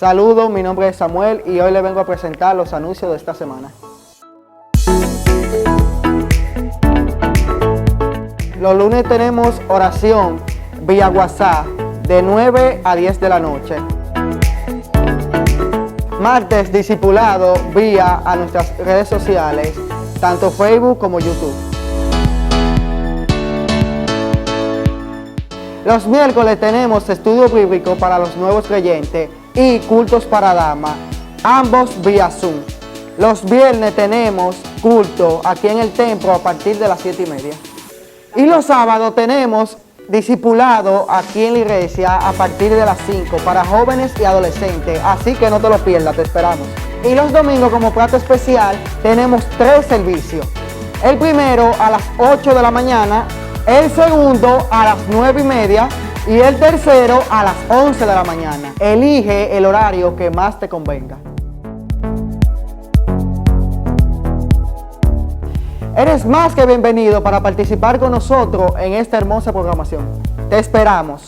Saludos, mi nombre es Samuel y hoy les vengo a presentar los anuncios de esta semana. Los lunes tenemos oración vía WhatsApp de 9 a 10 de la noche. Martes, discipulado vía a nuestras redes sociales, tanto Facebook como YouTube. Los miércoles tenemos estudio bíblico para los nuevos creyentes y cultos para damas, ambos vía Zoom. Los viernes tenemos culto aquí en el templo a partir de las 7:30. Y los sábados tenemos discipulado aquí en la iglesia a partir de las 5 para jóvenes y adolescentes, así que no te lo pierdas, te esperamos. Y los domingos como plato especial tenemos 3 servicios. El primero a las 8 de la mañana, el segundo a las 9:30 y el tercero a las 11 de la mañana. Elige el horario que más te convenga. Eres más que bienvenido para participar con nosotros en esta hermosa programación. Te esperamos.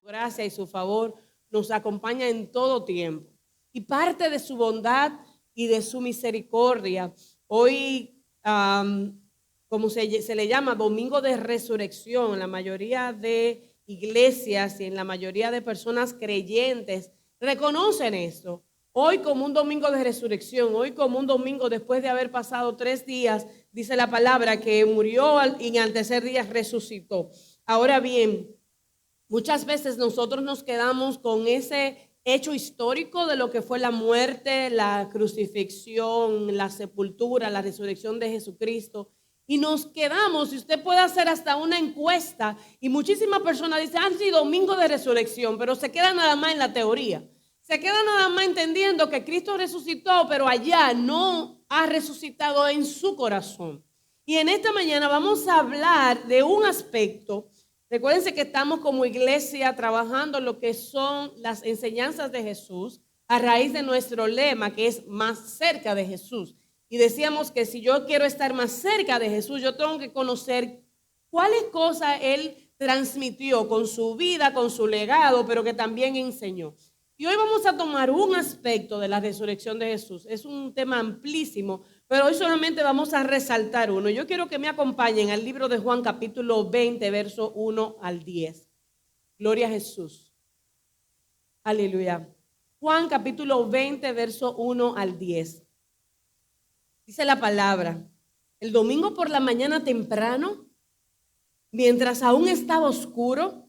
Gracia y su favor nos acompaña en todo tiempo. Y parte de su bondad y de su misericordia, hoy, como se le llama, Domingo de Resurrección, en la mayoría de iglesias y en la mayoría de personas creyentes reconocen esto. Hoy como un domingo de resurrección, hoy como un domingo después de haber pasado 3 días, dice la palabra que murió y al tercer día resucitó. Ahora bien, muchas veces nosotros nos quedamos con ese hecho histórico de lo que fue la muerte, la crucifixión, la sepultura, la resurrección de Jesucristo. Y nos quedamos, y usted puede hacer hasta una encuesta, y muchísimas personas dicen, sí, domingo de resurrección, pero se queda nada más en la teoría. Se queda nada más entendiendo que Cristo resucitó, pero allá no ha resucitado en su corazón. Y en esta mañana vamos a hablar de un aspecto. Recuérdense que estamos como iglesia trabajando lo que son las enseñanzas de Jesús a raíz de nuestro lema que es más cerca de Jesús. Y decíamos que si yo quiero estar más cerca de Jesús, yo tengo que conocer cuáles cosas Él transmitió con su vida, con su legado, pero que también enseñó. Y hoy vamos a tomar un aspecto de la resurrección de Jesús. Es un tema amplísimo, pero hoy solamente vamos a resaltar uno. Yo quiero que me acompañen al libro de Juan capítulo 20, verso 1 al 10. Gloria a Jesús. Aleluya. Juan capítulo 20, verso 1 al 10. Dice la palabra, el domingo por la mañana temprano, mientras aún estaba oscuro,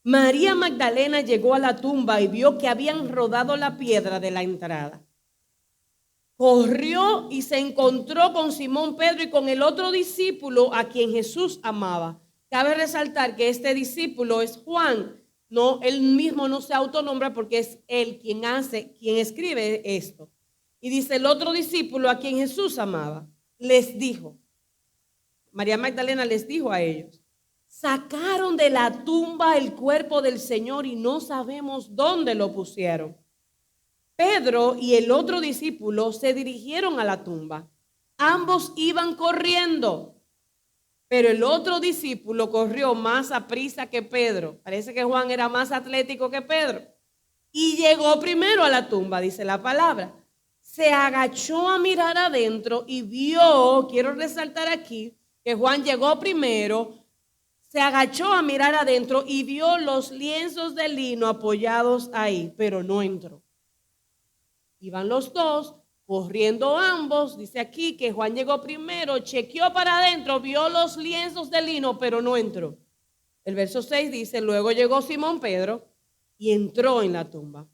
María Magdalena llegó a la tumba y vio que habían rodado la piedra de la entrada. Corrió y se encontró con Simón Pedro y con el otro discípulo a quien Jesús amaba. Cabe resaltar que este discípulo es Juan. No, él mismo no se autonombra porque es él quien escribe esto. Y dice el otro discípulo a quien Jesús amaba. Les dijo, María Magdalena les dijo a ellos, sacaron de la tumba el cuerpo del Señor y no sabemos dónde lo pusieron. Pedro y el otro discípulo se dirigieron a la tumba. Ambos iban corriendo, pero el otro discípulo corrió más aprisa que Pedro. Parece que Juan era más atlético que Pedro. Y llegó primero a la tumba, dice la palabra. Se agachó a mirar adentro y vio, quiero resaltar aquí, que Juan llegó primero. Se agachó a mirar adentro y vio los lienzos de lino apoyados ahí, pero no entró. Iban los dos, corriendo ambos. Dice aquí que Juan llegó primero, chequeó para adentro, vio los lienzos de lino, pero no entró. El verso 6 dice, luego llegó Simón Pedro y entró en la tumba.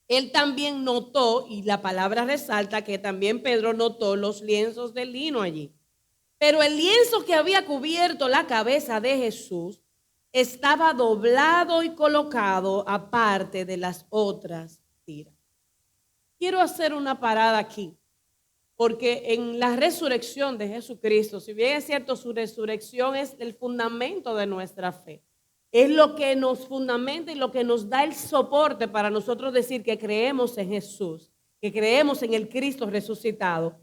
Él también notó, y la palabra resalta que también Pedro notó los lienzos de lino allí. Pero el lienzo que había cubierto la cabeza de Jesús estaba doblado y colocado aparte de las otras tiras. Quiero hacer una parada aquí, porque en la resurrección de Jesucristo, si bien es cierto, su resurrección es el fundamento de nuestra fe. es lo que nos fundamenta y lo que nos da el soporte para nosotros decir que creemos en Jesús, que creemos en el Cristo resucitado.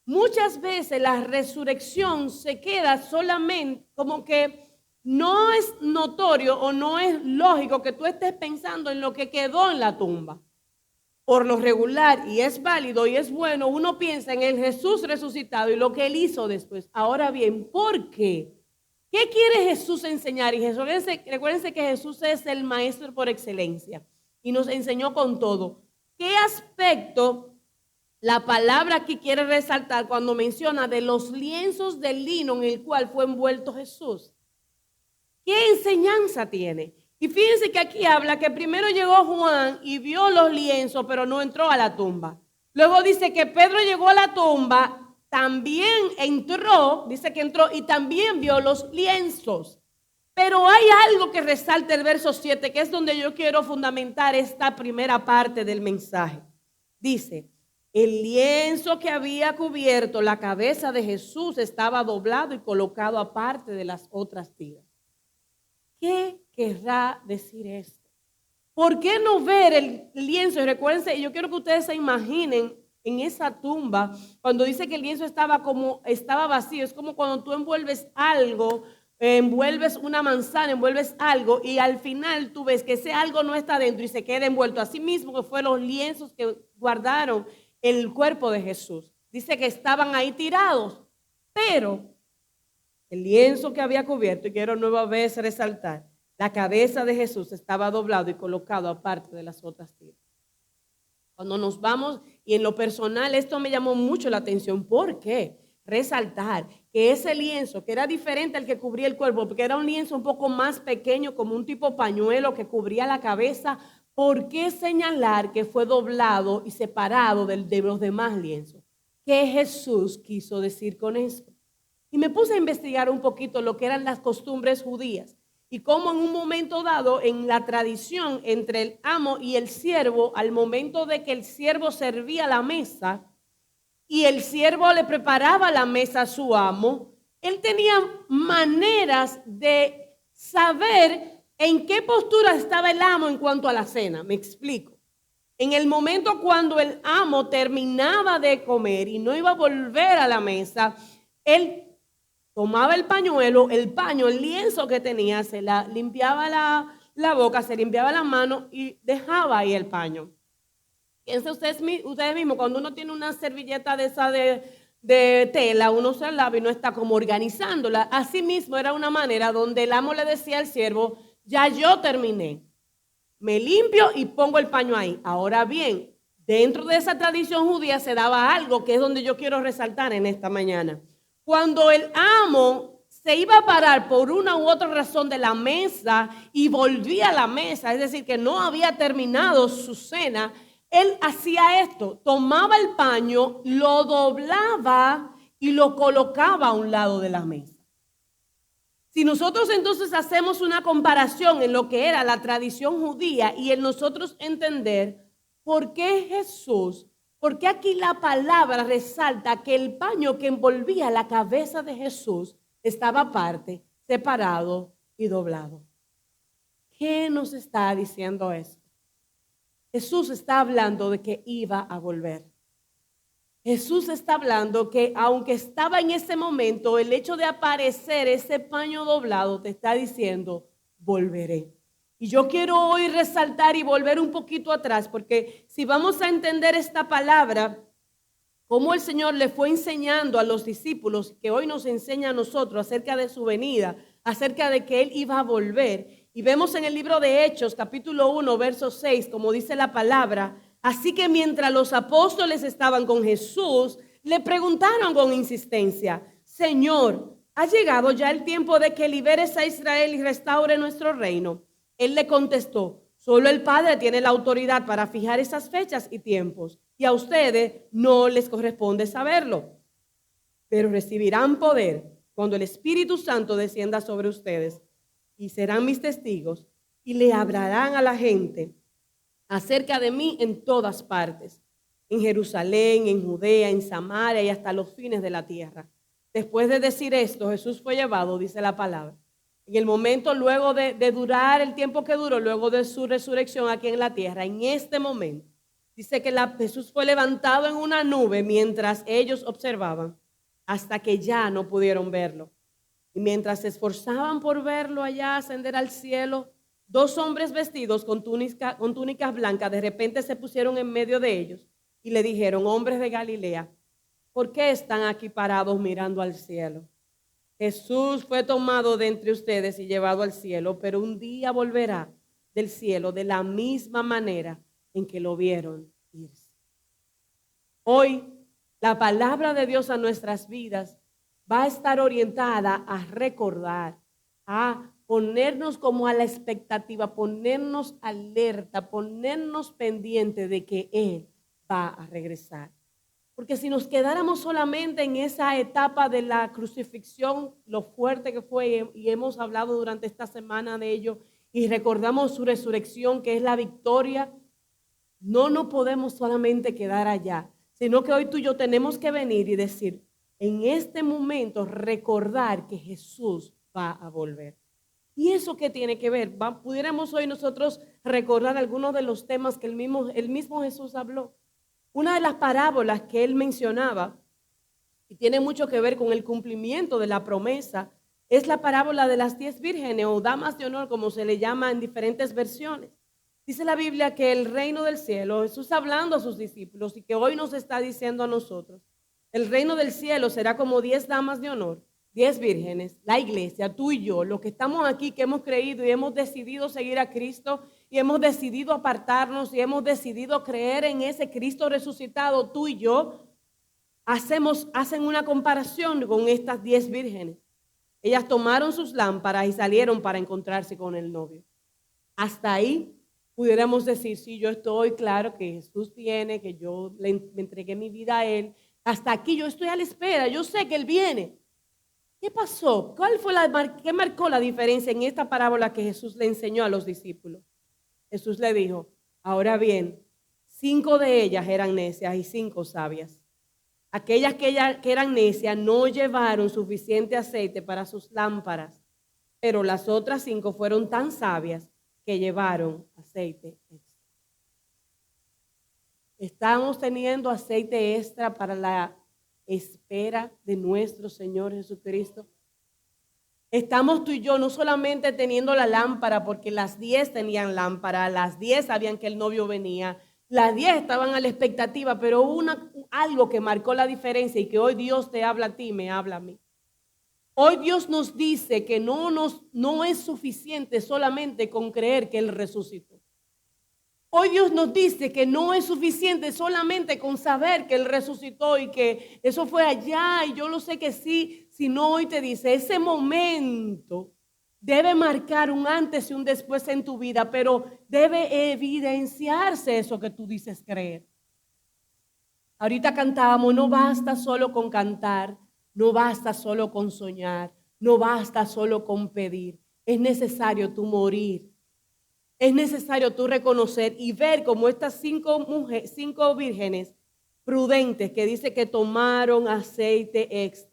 Muchas veces la resurrección se queda solamente como que no es notorio o no es lógico que tú estés pensando en lo que quedó en la tumba. Por lo regular, y es válido y es bueno, uno piensa en el Jesús resucitado y lo que Él hizo después. Ahora bien, ¿por qué? ¿Qué quiere Jesús enseñar? Y recuérdense que Jesús es el maestro por excelencia y nos enseñó con todo. ¿Qué aspecto la palabra aquí quiere resaltar cuando menciona de los lienzos de lino en el cual fue envuelto Jesús? ¿Qué enseñanza tiene? Y fíjense que aquí habla que primero llegó Juan y vio los lienzos, pero no entró a la tumba. Luego dice que Pedro llegó a la tumba, también entró, dice que entró y también vio los lienzos. Pero hay algo que resalta el verso 7, que es donde yo quiero fundamentar esta primera parte del mensaje. Dice, el lienzo que había cubierto la cabeza de Jesús estaba doblado y colocado aparte de las otras tiras. ¿Qué querrá decir esto? ¿Por qué no ver el lienzo? Y recuérdense, yo quiero que ustedes se imaginen en esa tumba, cuando dice que el lienzo estaba vacío, es como cuando tú envuelves algo, envuelves una manzana, envuelves algo y al final tú ves que ese algo no está dentro y se queda envuelto. Así mismo que fueron los lienzos que guardaron el cuerpo de Jesús. Dice que estaban ahí tirados, pero el lienzo que había cubierto, y quiero nueva vez resaltar, la cabeza de Jesús estaba doblado y colocado aparte de las otras tiras. Cuando nos vamos, y en lo personal esto me llamó mucho la atención. ¿Por qué? Resaltar que ese lienzo, que era diferente al que cubría el cuerpo, porque era un lienzo un poco más pequeño, como un tipo pañuelo que cubría la cabeza. ¿Por qué señalar que fue doblado y separado de los demás lienzos? ¿Qué Jesús quiso decir con esto? Y me puse a investigar un poquito lo que eran las costumbres judías y cómo en un momento dado en la tradición entre el amo y el siervo, al momento de que el siervo servía la mesa y el siervo le preparaba la mesa a su amo, él tenía maneras de saber en qué postura estaba el amo en cuanto a la cena. Me explico. En el momento cuando el amo terminaba de comer y no iba a volver a la mesa, él tomaba el pañuelo, el lienzo que tenía, se la limpiaba la boca, se limpiaba la mano y dejaba ahí el paño. Piensen ustedes mismos, cuando uno tiene una servilleta de esa de tela, uno se lava y no está como organizándola. Así mismo era una manera donde el amo le decía al siervo, ya yo terminé, me limpio y pongo el paño ahí. Ahora bien, dentro de esa tradición judía se daba algo que es donde yo quiero resaltar en esta mañana. Cuando el amo se iba a parar por una u otra razón de la mesa y volvía a la mesa, es decir, que no había terminado su cena, él hacía esto, tomaba el paño, lo doblaba y lo colocaba a un lado de la mesa. Si nosotros entonces hacemos una comparación en lo que era la tradición judía y en nosotros entender por qué Jesús, porque aquí la palabra resalta que el paño que envolvía la cabeza de Jesús estaba aparte, separado y doblado. ¿Qué nos está diciendo esto? Jesús está hablando de que iba a volver. Jesús está hablando que aunque estaba en ese momento, el hecho de aparecer ese paño doblado te está diciendo, volveré. Y yo quiero hoy resaltar y volver un poquito atrás, porque si vamos a entender esta palabra, cómo el Señor le fue enseñando a los discípulos, que hoy nos enseña a nosotros acerca de su venida, acerca de que Él iba a volver. Y vemos en el libro de Hechos, capítulo 1, verso 6, como dice la palabra, así que mientras los apóstoles estaban con Jesús, le preguntaron con insistencia, Señor, ¿ha llegado ya el tiempo de que liberes a Israel y restaure nuestro reino? Él le contestó, solo el Padre tiene la autoridad para fijar esas fechas y tiempos, y a ustedes no les corresponde saberlo. Pero recibirán poder cuando el Espíritu Santo descienda sobre ustedes, y serán mis testigos, y le hablarán a la gente acerca de mí en todas partes, en Jerusalén, en Judea, en Samaria y hasta los fines de la tierra. Después de decir esto, Jesús fue llevado, dice la palabra, En el momento, luego de durar el tiempo que duró, luego de su resurrección aquí en la tierra, en este momento, dice que Jesús fue levantado en una nube mientras ellos observaban, hasta que ya no pudieron verlo. Y mientras se esforzaban por verlo allá ascender al cielo, 2 hombres vestidos con túnicas blancas de repente se pusieron en medio de ellos y le dijeron: hombres de Galilea, ¿por qué están aquí parados mirando al cielo? Jesús fue tomado de entre ustedes y llevado al cielo, pero un día volverá del cielo de la misma manera en que lo vieron irse. Hoy, la palabra de Dios a nuestras vidas va a estar orientada a recordar, a ponernos como a la expectativa, ponernos alerta, ponernos pendiente de que Él va a regresar. Porque si nos quedáramos solamente en esa etapa de la crucifixión, lo fuerte que fue, y hemos hablado durante esta semana de ello, y recordamos su resurrección, que es la victoria, no nos podemos solamente quedar allá, sino que hoy tú y yo tenemos que venir y decir, en este momento, recordar que Jesús va a volver. ¿Y eso qué tiene que ver? Pudiéramos hoy nosotros recordar algunos de los temas que el mismo Jesús habló. Una de las parábolas que él mencionaba, y tiene mucho que ver con el cumplimiento de la promesa, es la parábola de las 10 vírgenes o damas de honor, como se le llama en diferentes versiones. Dice la Biblia que el reino del cielo, Jesús hablando a sus discípulos y que hoy nos está diciendo a nosotros, el reino del cielo será como 10 damas de honor, 10 vírgenes, la iglesia, tú y yo, los que estamos aquí, que hemos creído y hemos decidido seguir a Cristo y hemos decidido apartarnos y hemos decidido creer en ese Cristo resucitado, tú y yo, hacen una comparación con estas 10 vírgenes. Ellas tomaron sus lámparas y salieron para encontrarse con el novio. Hasta ahí pudiéramos decir, sí, yo estoy claro que Jesús viene, que yo me entregué mi vida a Él. Hasta aquí yo estoy a la espera, yo sé que Él viene. ¿Qué pasó? ¿Qué marcó la diferencia en esta parábola que Jesús le enseñó a los discípulos? Jesús le dijo, ahora bien, 5 de ellas eran necias y 5 sabias. Aquellas que eran necias no llevaron suficiente aceite para sus lámparas, pero las otras 5 fueron tan sabias que llevaron aceite extra. Estamos teniendo aceite extra para la espera de nuestro Señor Jesucristo. Estamos tú y yo no solamente teniendo la lámpara, porque las 10 tenían lámpara, las 10 sabían que el novio venía, las 10 estaban a la expectativa, pero hubo algo que marcó la diferencia y que hoy Dios te habla a ti, me habla a mí. Hoy Dios nos dice que no es suficiente solamente con creer que Él resucitó. Hoy Dios nos dice que no es suficiente solamente con saber que Él resucitó y que eso fue allá y yo lo sé que sí, sino hoy te dice, ese momento debe marcar un antes y un después en tu vida, pero debe evidenciarse eso que tú dices creer. Ahorita cantábamos, no basta solo con cantar, no basta solo con soñar, no basta solo con pedir, es necesario tú morir. Es necesario tú reconocer y ver como estas 5 vírgenes prudentes que dice que tomaron aceite extra.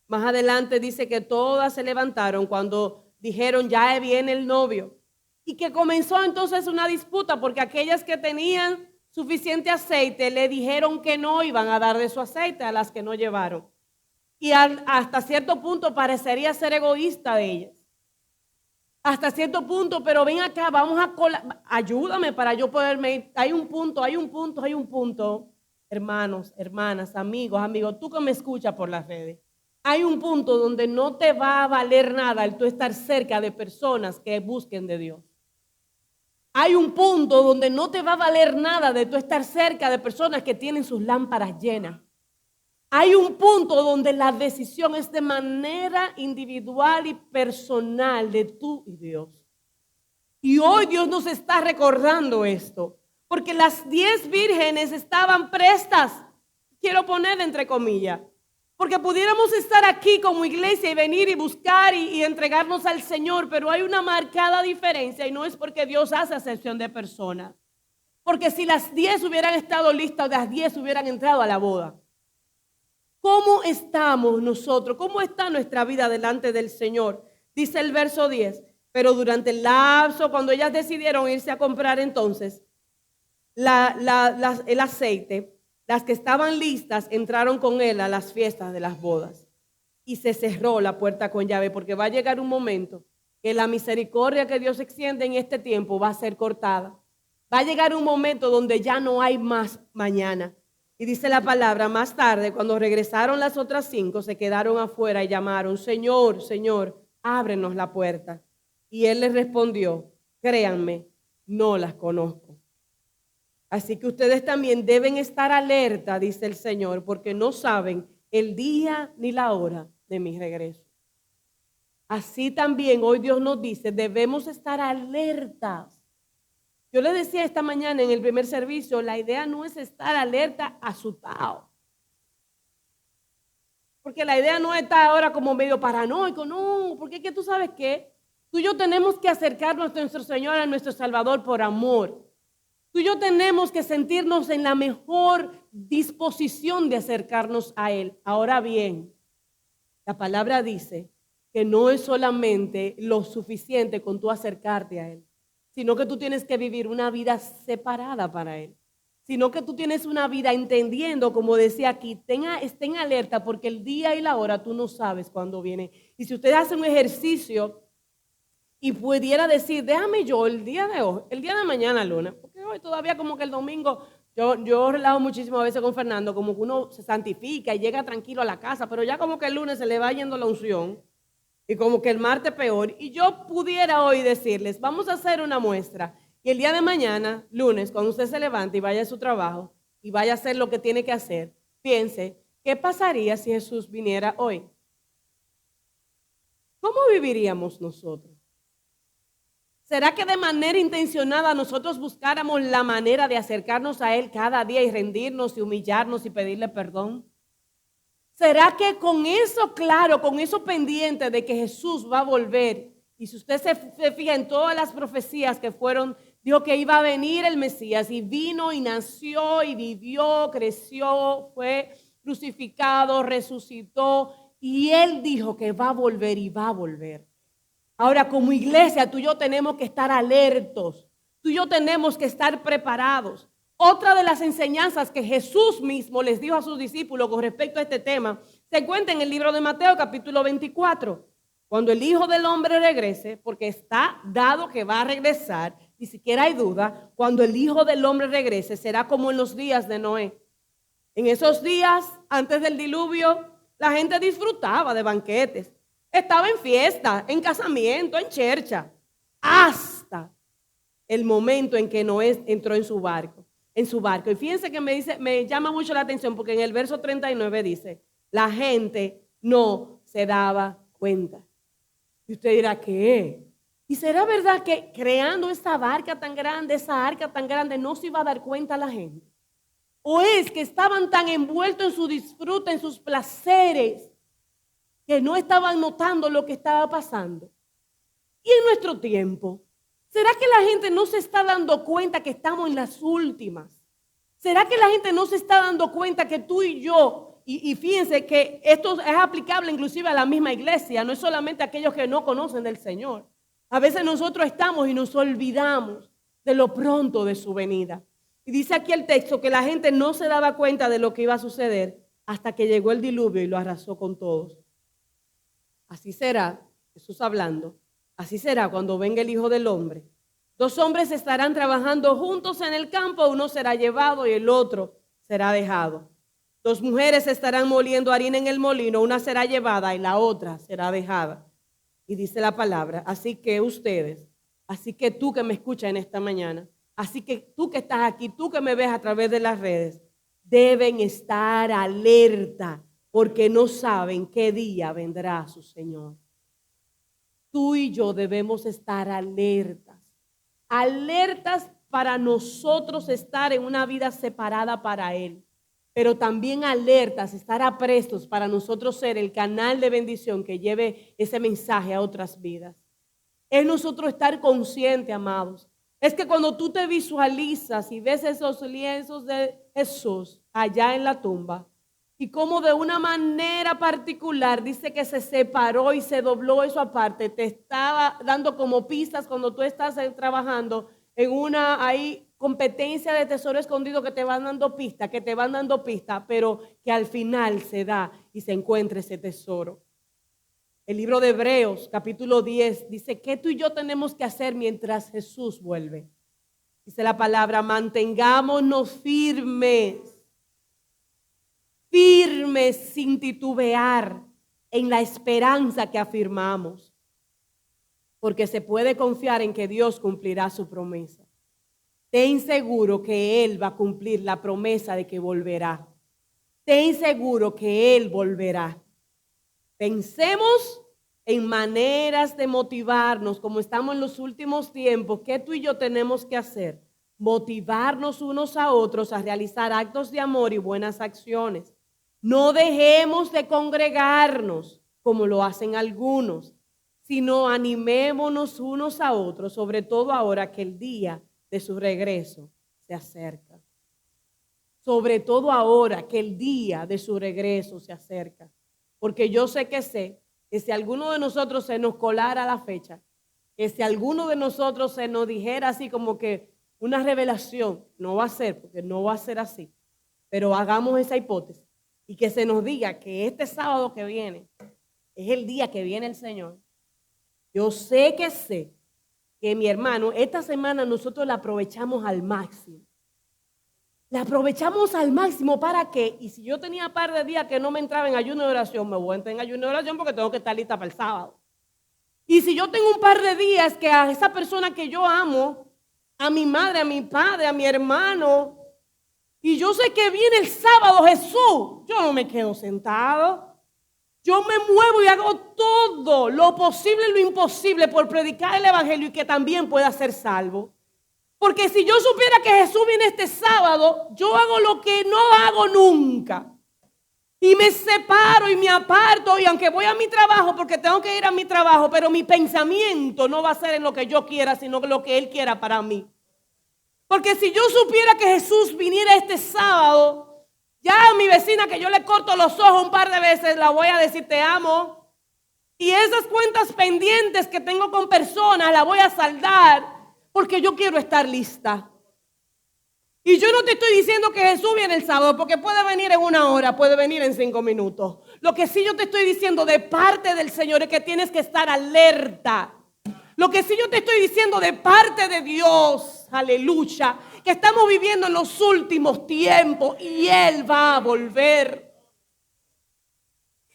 Más adelante dice que todas se levantaron cuando dijeron ya viene el novio. Y que comenzó entonces una disputa porque aquellas que tenían suficiente aceite le dijeron que no iban a dar de su aceite a las que no llevaron. Y hasta cierto punto parecería ser egoísta de ellas. Hasta cierto punto, pero ven acá, ayúdame para yo poderme ir. Hay un punto, hermanos, hermanas, amigos, tú que me escuchas por las redes. Hay un punto donde no te va a valer nada el tú estar cerca de personas que busquen de Dios. Hay un punto donde no te va a valer nada de tú estar cerca de personas que tienen sus lámparas llenas. Hay un punto donde la decisión es de manera individual y personal de tú y Dios. Y hoy Dios nos está recordando esto, porque las 10 vírgenes estaban prestas, quiero poner entre comillas, porque pudiéramos estar aquí como iglesia y venir y buscar y entregarnos al Señor, pero hay una marcada diferencia y no es porque Dios hace acepción de personas, porque si las 10 hubieran estado listas, las 10 hubieran entrado a la boda. ¿Cómo estamos nosotros? ¿Cómo está nuestra vida delante del Señor? Dice el verso 10, pero durante el lapso, cuando ellas decidieron irse a comprar entonces el aceite, las que estaban listas entraron con él a las fiestas de las bodas y se cerró la puerta con llave, porque va a llegar un momento que la misericordia que Dios extiende en este tiempo va a ser cortada. Va a llegar un momento donde ya no hay más mañana. Y dice la palabra, más tarde, cuando regresaron las otras 5, se quedaron afuera y llamaron, Señor, Señor, ábrenos la puerta. Y él les respondió, créanme, no las conozco. Así que ustedes también deben estar alerta, dice el Señor, porque no saben el día ni la hora de mi regreso. Así también hoy Dios nos dice, debemos estar alertas. Yo le decía esta mañana en el primer servicio, la idea no es estar alerta, asustado. Porque la idea no es estar ahora como medio paranoico, no, porque es que tú sabes que tú y yo tenemos que acercarnos a nuestro Señor, a nuestro Salvador por amor. Tú y yo tenemos que sentirnos en la mejor disposición de acercarnos a Él. Ahora bien, la palabra dice que no es solamente lo suficiente con tú acercarte a Él, sino que tú tienes que vivir una vida separada para Él. Sino que tú tienes una vida entendiendo, como decía aquí, estén alerta porque el día y la hora tú no sabes cuándo viene. Y si usted hace un ejercicio y pudiera decir, déjame yo el día de hoy, el día de mañana, Luna, porque hoy todavía como que el domingo, yo relajo muchísimo a veces con Fernando, como que uno se santifica y llega tranquilo a la casa, pero ya como que el lunes se le va yendo la unción. Y como que el martes peor. Y yo pudiera hoy decirles, vamos a hacer una muestra. Y el día de mañana, lunes, cuando usted se levante y vaya a su trabajo y vaya a hacer lo que tiene que hacer, piense, ¿qué pasaría si Jesús viniera hoy? ¿Cómo viviríamos nosotros? ¿Será que de manera intencionada nosotros buscáramos la manera de acercarnos a Él cada día y rendirnos y humillarnos y pedirle perdón? ¿Será que con eso claro, con eso pendiente de que Jesús va a volver? Y si usted se fija en todas las profecías que fueron, dijo que iba a venir el Mesías y vino y nació y vivió, creció, fue crucificado, resucitó y Él dijo que va a volver y va a volver. Ahora, como iglesia, tú y yo tenemos que estar alertos, tú y yo tenemos que estar preparados. Otra de las enseñanzas que Jesús mismo les dijo a sus discípulos con respecto a este tema se encuentra en el libro de Mateo capítulo 24. Cuando el Hijo del Hombre regrese, porque está dado que va a regresar, ni siquiera hay duda, cuando el Hijo del Hombre regrese será como en los días de Noé. En esos días, antes del diluvio, la gente disfrutaba de banquetes, estaba en fiesta, en casamiento, en chercha, hasta el momento en que Noé entró en su barco. Y fíjense que me llama mucho la atención porque en el verso 39 dice, la gente no se daba cuenta. Y usted dirá, ¿qué? ¿Y será verdad que creando esa barca tan grande, esa arca tan grande, no se iba a dar cuenta la gente? ¿O es que estaban tan envueltos en su disfrute, en sus placeres, que no estaban notando lo que estaba pasando? Y en nuestro tiempo, ¿será que la gente no se está dando cuenta que estamos en las últimas? ¿Será que la gente no se está dando cuenta que tú y yo, y fíjense que esto es aplicable inclusive a la misma iglesia, no es solamente a aquellos que no conocen del Señor? A veces nosotros estamos y nos olvidamos de lo pronto de su venida. Y dice aquí el texto que la gente no se daba cuenta de lo que iba a suceder hasta que llegó el diluvio y lo arrasó con todos. Así será, Jesús hablando, así será cuando venga el Hijo del Hombre. 2 hombres estarán trabajando juntos en el campo, uno será llevado y el otro será dejado. 2 mujeres estarán moliendo harina en el molino, una será llevada y la otra será dejada. Y dice la palabra, así que ustedes, así que tú que me escuchas en esta mañana, así que tú que estás aquí, tú que me ves a través de las redes, deben estar alerta porque no saben qué día vendrá su Señor. Tú y yo debemos estar alertas para nosotros estar en una vida separada para Él, pero también alertas, estar aprestos para nosotros ser el canal de bendición que lleve ese mensaje a otras vidas. Es nosotros estar conscientes, amados. Es que cuando tú te visualizas y ves esos lienzos de Jesús allá en la tumba, y cómo de una manera particular dice que se separó y se dobló eso aparte. Te estaba dando como pistas cuando tú estás trabajando en una competencia de tesoro escondido que te van dando pistas, pero que al final se da y se encuentra ese tesoro. El libro de Hebreos, capítulo 10, dice que tú y yo tenemos que hacer mientras Jesús vuelve. Dice la palabra, mantengámonos firmes sin titubear en la esperanza que afirmamos, porque se puede confiar en que Dios cumplirá su promesa. Ten seguro que Él va a cumplir la promesa de que volverá. Ten seguro que Él volverá. Pensemos en maneras de motivarnos, como estamos en los últimos tiempos. ¿Qué tú y yo tenemos que hacer? Motivarnos unos a otros a realizar actos de amor y buenas acciones. No dejemos de congregarnos como lo hacen algunos, sino animémonos unos a otros, sobre todo ahora que el día de su regreso se acerca. Sobre todo ahora que el día de su regreso se acerca. Porque yo sé que si alguno de nosotros se nos colara la fecha, que si alguno de nosotros se nos dijera así como que una revelación, no va a ser, porque no va a ser así, pero hagamos esa hipótesis y que se nos diga que este sábado que viene es el día que viene el Señor. Yo sé que mi hermano, esta semana nosotros la aprovechamos al máximo. La aprovechamos al máximo. ¿Para qué? Y si yo tenía un par de días que no me entraba en ayuno de oración, me voy a entrar en ayuno de oración porque tengo que estar lista para el sábado. Y si yo tengo un par de días que a esa persona que yo amo, a mi madre, a mi padre, a mi hermano, y yo sé que viene el sábado Jesús, yo no me quedo sentado. Yo me muevo y hago todo lo posible y lo imposible por predicar el evangelio y que también pueda ser salvo. Porque si yo supiera que Jesús viene este sábado, yo hago lo que no hago nunca. Y me separo y me aparto, y aunque voy a mi trabajo, porque tengo que ir a mi trabajo, pero mi pensamiento no va a ser en lo que yo quiera, sino en lo que Él quiera para mí. Porque si yo supiera que Jesús viniera este sábado, ya a mi vecina que yo le corto los ojos un par de veces, la voy a decir te amo. Y esas cuentas pendientes que tengo con personas, las voy a saldar. Porque yo quiero estar lista. Y yo no te estoy diciendo que Jesús viene el sábado, porque puede venir en 1 hora, puede venir en 5 minutos. Lo que sí yo te estoy diciendo de parte del Señor es que tienes que estar alerta. Lo que sí yo te estoy diciendo de parte de Dios, aleluya, que estamos viviendo en los últimos tiempos y Él va a volver.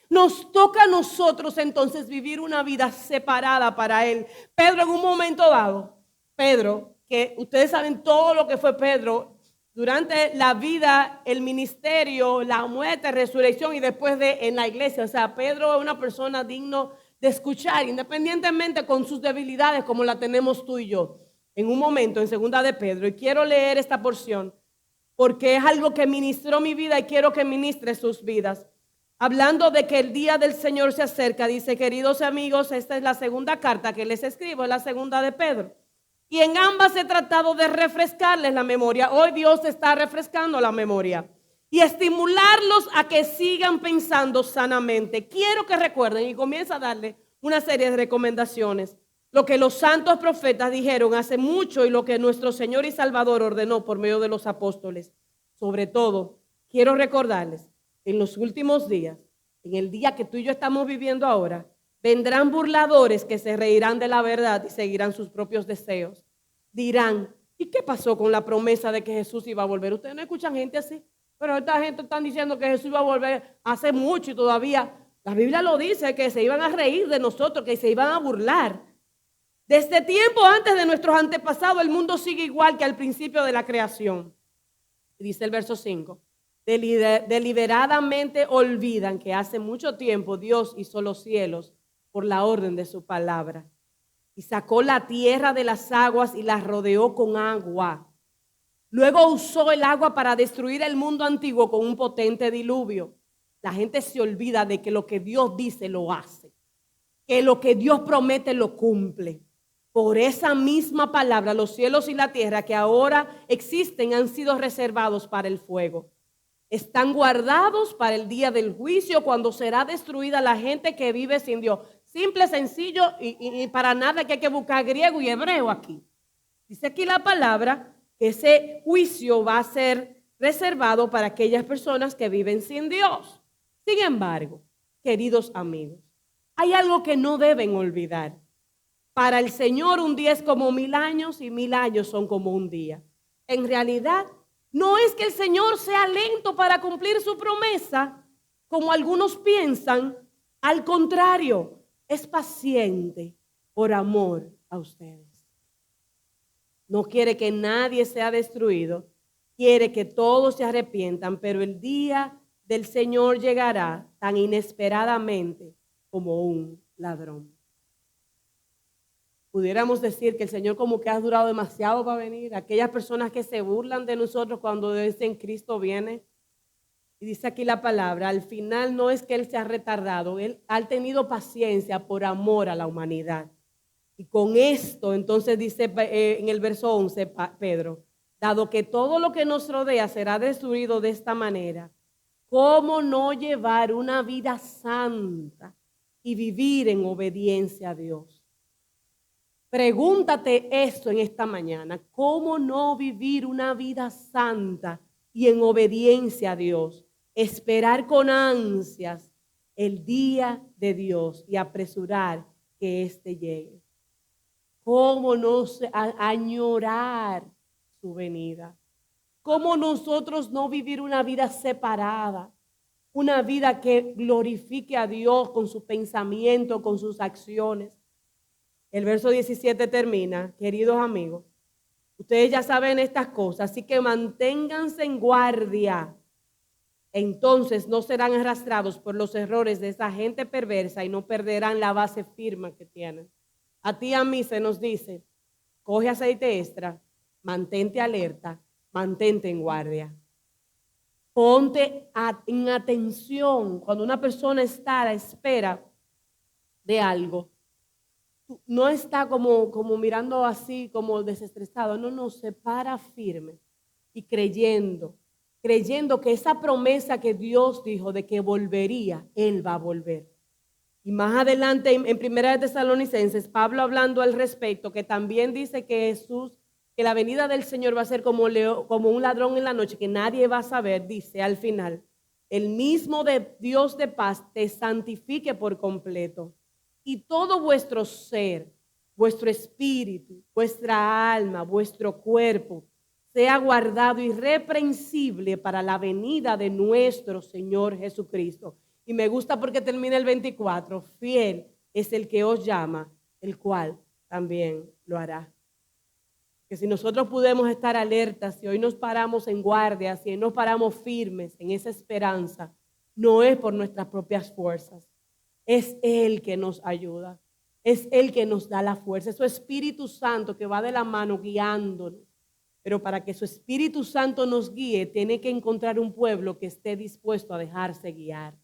Nos toca a nosotros entonces vivir una vida separada para Él. Pedro en un momento dado, que ustedes saben todo lo que fue Pedro durante la vida, el ministerio, la muerte, resurrección y después en la iglesia. O sea, Pedro es una persona digno de escuchar, independientemente con sus debilidades como la tenemos tú y yo. En un momento, en 2 de Pedro, y quiero leer esta porción porque es algo que ministró mi vida y quiero que ministre sus vidas. Hablando de que el día del Señor se acerca, dice, queridos amigos, esta es la segunda carta que les escribo, es la 2 de Pedro. Y en ambas he tratado de refrescarles la memoria. Hoy Dios está refrescando la memoria. Y estimularlos a que sigan pensando sanamente. Quiero que recuerden y comienza a darle una serie de recomendaciones. Lo que los santos profetas dijeron hace mucho y lo que nuestro Señor y Salvador ordenó por medio de los apóstoles. Sobre todo, quiero recordarles, en los últimos días, en el día que tú y yo estamos viviendo ahora, vendrán burladores que se reirán de la verdad y seguirán sus propios deseos. Dirán, ¿y qué pasó con la promesa de que Jesús iba a volver? Ustedes no escuchan gente así, pero esta gente está diciendo que Jesús iba a volver hace mucho y todavía la Biblia lo dice, que se iban a reír de nosotros, que se iban a burlar. Desde tiempo antes de nuestros antepasados, el mundo sigue igual que al principio de la creación. Dice el verso 5. Deliberadamente olvidan que hace mucho tiempo Dios hizo los cielos por la orden de su palabra. Y sacó la tierra de las aguas y la rodeó con agua. Luego usó el agua para destruir el mundo antiguo con un potente diluvio. La gente se olvida de que lo que Dios dice lo hace. Que lo que Dios promete lo cumple. Por esa misma palabra, los cielos y la tierra que ahora existen han sido reservados para el fuego. Están guardados para el día del juicio, cuando será destruida la gente que vive sin Dios. Simple, sencillo y para nada que hay que buscar griego y hebreo aquí. Dice aquí la palabra que ese juicio va a ser reservado para aquellas personas que viven sin Dios. Sin embargo, queridos amigos, hay algo que no deben olvidar. Para el Señor un día es como 1000 años y 1000 años son como un día. En realidad, no es que el Señor sea lento para cumplir su promesa, como algunos piensan. Al contrario, es paciente por amor a ustedes. No quiere que nadie sea destruido, quiere que todos se arrepientan, pero el día del Señor llegará tan inesperadamente como un ladrón. Pudiéramos decir que el Señor como que ha durado demasiado para venir. Aquellas personas que se burlan de nosotros cuando dicen Cristo viene. Y dice aquí la palabra, al final no es que Él se ha retardado, Él ha tenido paciencia por amor a la humanidad. Y con esto, entonces dice en el verso 11, Pedro, dado que todo lo que nos rodea será destruido de esta manera, ¿cómo no llevar una vida santa y vivir en obediencia a Dios? Pregúntate esto en esta mañana, ¿cómo no vivir una vida santa y en obediencia a Dios? Esperar con ansias el día de Dios y apresurar que éste llegue. ¿Cómo no añorar su venida? ¿Cómo nosotros no vivir una vida separada? Una vida que glorifique a Dios con su pensamiento, con sus acciones. El verso 17 termina, queridos amigos, ustedes ya saben estas cosas, así que manténganse en guardia. Entonces no serán arrastrados por los errores de esa gente perversa y no perderán la base firme que tienen. A ti y a mí se nos dice, coge aceite extra, mantente alerta, mantente en guardia. Ponte en atención cuando una persona está a la espera de algo. No está como mirando así, como desestresado. No, se para firme y creyendo que esa promesa que Dios dijo de que volvería, Él va a volver. Y más adelante en Primera de Tesalonicenses, Pablo hablando al respecto, que también dice que que la venida del Señor va a ser como un ladrón en la noche, que nadie va a saber, dice al final, el mismo Dios de paz te santifique por completo. Y todo vuestro ser, vuestro espíritu, vuestra alma, vuestro cuerpo, sea guardado irreprensible para la venida de nuestro Señor Jesucristo. Y me gusta porque termina el 24. Fiel es el que os llama, el cual también lo hará. Que si nosotros podemos estar alertas, si hoy nos paramos en guardia, si hoy nos paramos firmes en esa esperanza, no es por nuestras propias fuerzas. Es Él que nos ayuda, es Él que nos da la fuerza, es su Espíritu Santo que va de la mano guiándonos. Pero para que su Espíritu Santo nos guíe, tiene que encontrar un pueblo que esté dispuesto a dejarse guiar.